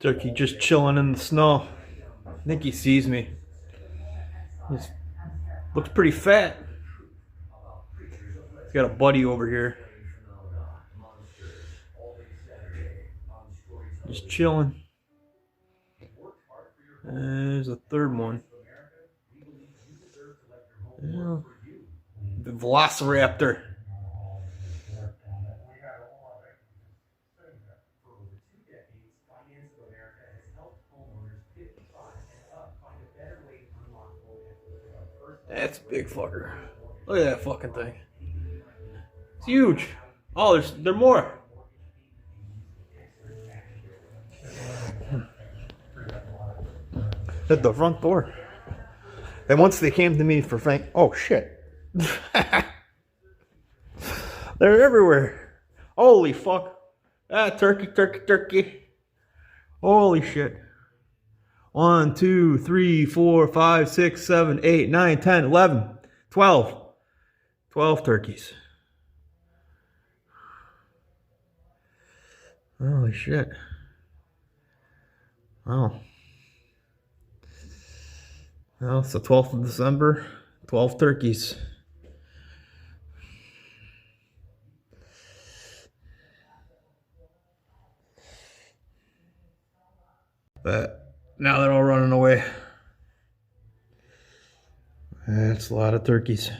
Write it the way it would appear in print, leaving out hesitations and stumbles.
Turkey just chilling in the snow. I think he sees me. He looks pretty fat. He's got a buddy over here. Just chilling. There's a third one. Yeah. The Velociraptor. That's a big fucker. Look at that fucking thing. It's huge. Oh, there's more. At the front door. And once they came to me for Frank, oh shit. They're everywhere. Holy fuck. Ah, turkey, turkey, turkey. Holy shit. 1, 2, 3, 4, 5, 6, 7, 8, 9, 10, 11, 12. 12 turkeys. Holy shit. Wow. Well, it's the 12th of December. 12 turkeys. But now they're all running away. That's a lot of turkeys.